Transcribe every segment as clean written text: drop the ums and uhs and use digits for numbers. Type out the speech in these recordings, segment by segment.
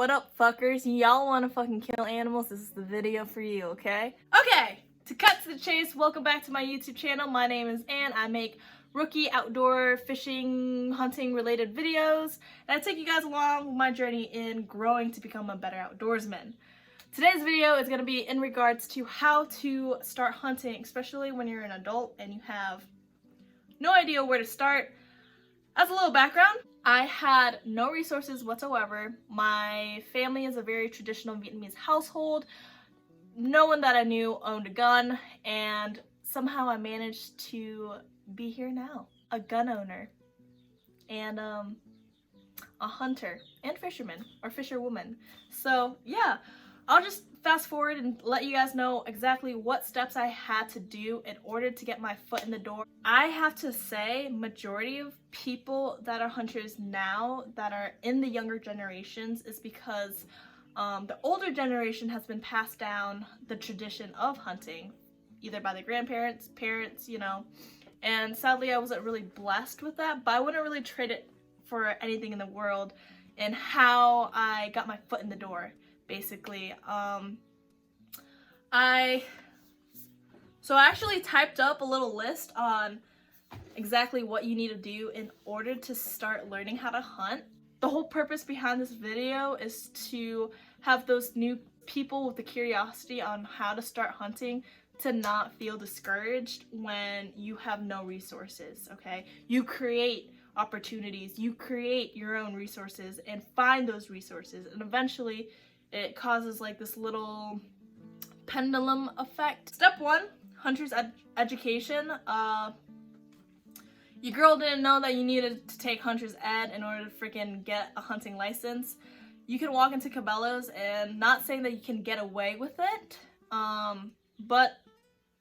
What up, fuckers? Y'all wanna fucking kill animals? This is the video for you, okay? Okay, to cut to the chase, welcome back to my YouTube channel. My name is Ann. I make rookie outdoor fishing, hunting related videos, and I take you guys along with my journey in growing to become a better outdoorsman. Today's video is gonna be in regards to how to start hunting, especially when you're an adult and you have no idea where to start. As a little background, I had no resources whatsoever. My family is a very traditional Vietnamese household. No one that I knew owned a gun, and somehow I managed to be here now. A gun owner, and a hunter, and fisherman, or fisherwoman. So yeah, I'll just fast forward and let you guys know exactly what steps I had to do in order to get my foot in the door. I have to say, majority of people that are hunters now that are in the younger generations is because the older generation has been passed down the tradition of hunting, either by the grandparents, parents, you know, and sadly I wasn't really blessed with that, but I wouldn't really trade it for anything in the world in how I got my foot in the door. Basically, I actually typed up a little list on exactly what you need to do in order to start learning how to hunt. The whole purpose behind this video is to have those new people with the curiosity on how to start hunting to not feel discouraged when you have no resources, okay? You create opportunities, you create your own resources and find those resources, and eventually it causes like this little pendulum effect. Step one, hunter's education. Your girl didn't know that you needed to take hunter's ed in order to freaking get a hunting license. You can walk into Cabela's, and not saying that you can get away with it, but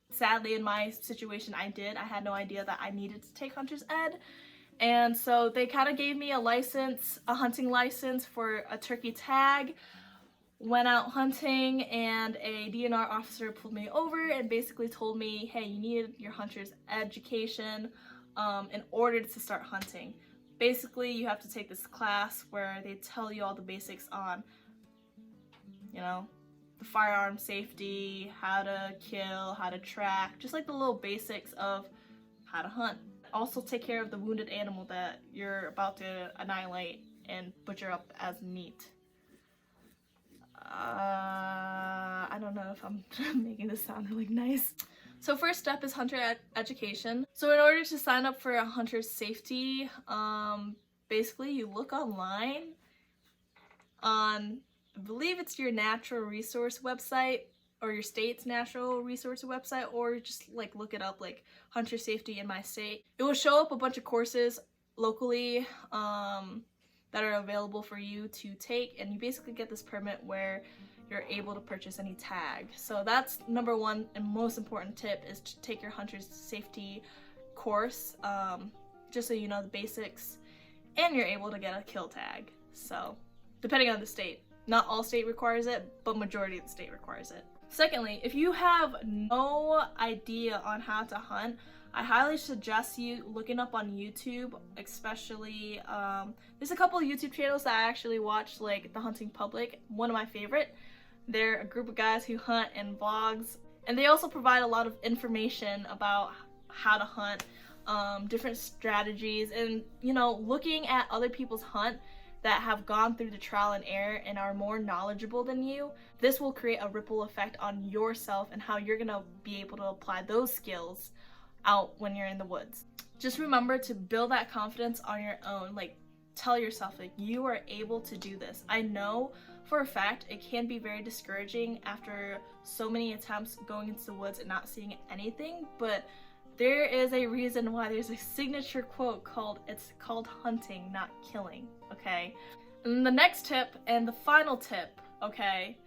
sadly in my situation I did. I had no idea that I needed to take hunter's ed. And so they kind of gave me a license, a hunting license for a turkey tag. Went out hunting, and a DNR officer pulled me over and basically told me, hey, you need your hunter's education in order to start hunting. Basically, you have to take this class where they tell you all the basics on, you know, the firearm safety, how to kill, how to track, just like the little basics of how to hunt. Also take care of the wounded animal that you're about to annihilate and butcher up as meat. I don't know if I'm making this sound really nice. So first step is hunter education. So in order to sign up for a hunter's safety, basically you look online on, I believe it's your natural resource website or your state's natural resource website, or just like look it up like hunter safety in my state. It will show up a bunch of courses locally that are available for you to take, and you basically get this permit where you're able to purchase any tag. So that's number one and most important tip, is to take your hunter's safety course, just so you know the basics and you're able to get a kill tag. So depending on the state, not all state requires it, but majority of the state requires it. Secondly, if you have no idea on how to hunt, I highly suggest you looking up on YouTube, especially, there's a couple of YouTube channels that I actually watch, like The Hunting Public, one of my favorite. They're a group of guys who hunt and vlogs, and they also provide a lot of information about how to hunt, different strategies, and, you know, looking at other people's hunt that have gone through the trial and error and are more knowledgeable than you. This will create a ripple effect on yourself and how you're gonna be able to apply those skills out when you're in the woods. Just remember to build that confidence on your own. Like, tell yourself like you are able to do this. I know for a fact it can be very discouraging after so many attempts going into the woods and not seeing anything, but there is a reason why there's a signature quote called, it's called hunting, not killing, okay? And the next tip and the final tip, okay,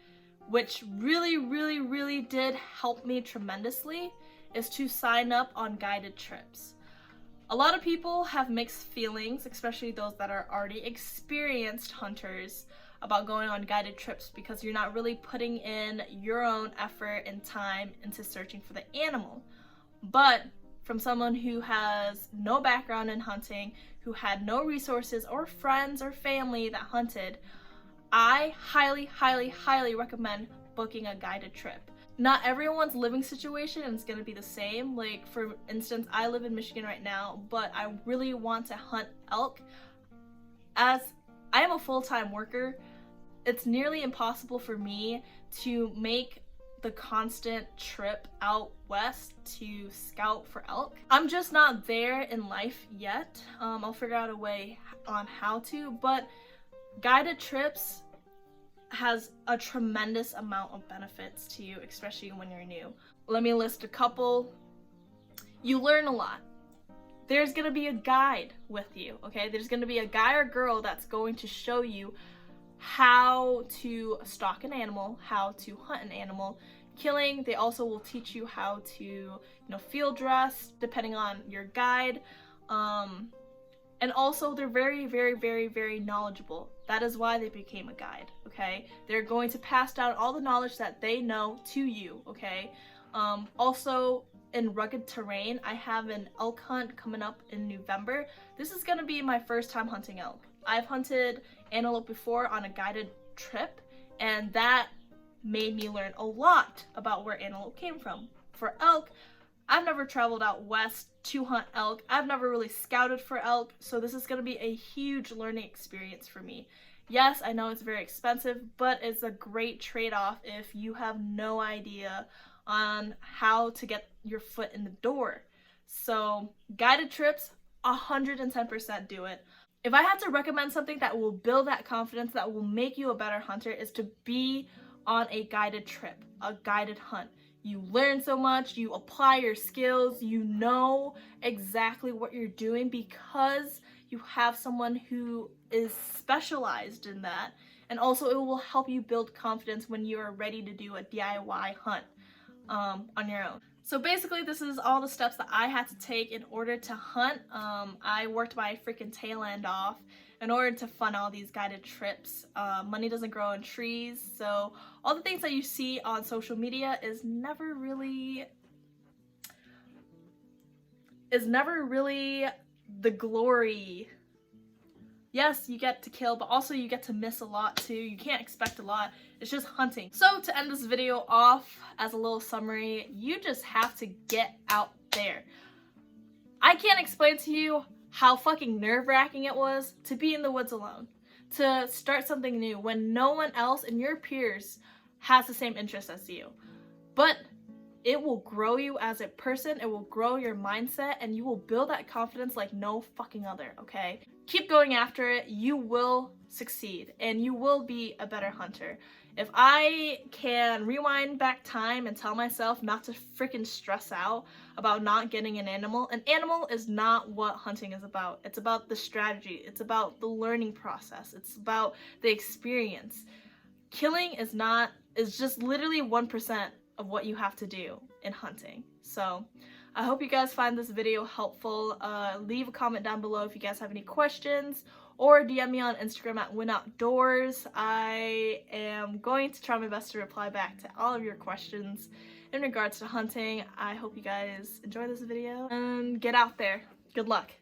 which really did help me tremendously, is to sign up on guided trips. A lot of people have mixed feelings, especially those that are already experienced hunters, about going on guided trips because you're not really putting in your own effort and time into searching for the animal. But from someone who has no background in hunting, who had no resources or friends or family that hunted, I highly recommend booking a guided trip. Not everyone's living situation is going to be the same. Like, for instance, I live in Michigan right now, but I really want to hunt elk. As I am a full-time worker, it's nearly impossible for me to make the constant trip out west to scout for elk. I'm just not there in life yet. I'll figure out a way on how to, but guided trips has a tremendous amount of benefits to you, especially when you're new. Let me list a couple. You learn a lot. There's gonna be a guide with you, okay? There's gonna be a guy or girl that's going to show you how to stalk an animal, how to hunt an animal. Killing, they also will teach you how to, field dress, depending on your guide. And also, they're very knowledgeable. That is why they became a guide, okay? They're going to pass down all the knowledge that they know to you, okay? Also, in rugged terrain, I have an elk hunt coming up in November. This is gonna be my first time hunting elk. I've hunted antelope before on a guided trip, and that made me learn a lot about where antelope came from. For elk, I've never traveled out west to hunt elk. I've never really scouted for elk, so this is going to be a huge learning experience for me. Yes, I know it's very expensive, but it's a great trade-off if you have no idea on how to get your foot in the door. So guided trips, 110% do it. If I had to recommend something that will build that confidence, that will make you a better hunter, is to be on a guided trip, a guided hunt. You learn so much, you apply your skills, you know exactly what you're doing because you have someone who is specialized in that. And also it will help you build confidence when you are ready to do a DIY hunt on your own. So basically this is all the steps that I had to take in order to hunt. I worked my freaking tail end off in order to fund all these guided trips. Money doesn't grow on trees, so all the things that you see on social media is never really the glory. Yes, you get to kill, but also you get to miss a lot too. You can't expect a lot. It's just hunting. So to end this video off as a little summary, you just have to get out there. I can't explain to you how fucking nerve-wracking it was to be in the woods alone, to start something new when no one else in your peers has the same interest as you. But it will grow you as a person, it will grow your mindset, and you will build that confidence like no fucking other, okay? Keep going after it, you will succeed, and you will be a better hunter. If I can rewind back time and tell myself not to freaking stress out about not getting an animal is not what hunting is about. It's about the strategy, it's about the learning process, it's about the experience. Killing is just literally 1% of what you have to do in hunting. So I hope you guys find this video helpful. Leave a comment down below if you guys have any questions, or DM me on Instagram at nguyenoutdoors. I am going to try my best to reply back to all of your questions in regards to hunting. I hope you guys enjoy this video and get out there. Good luck.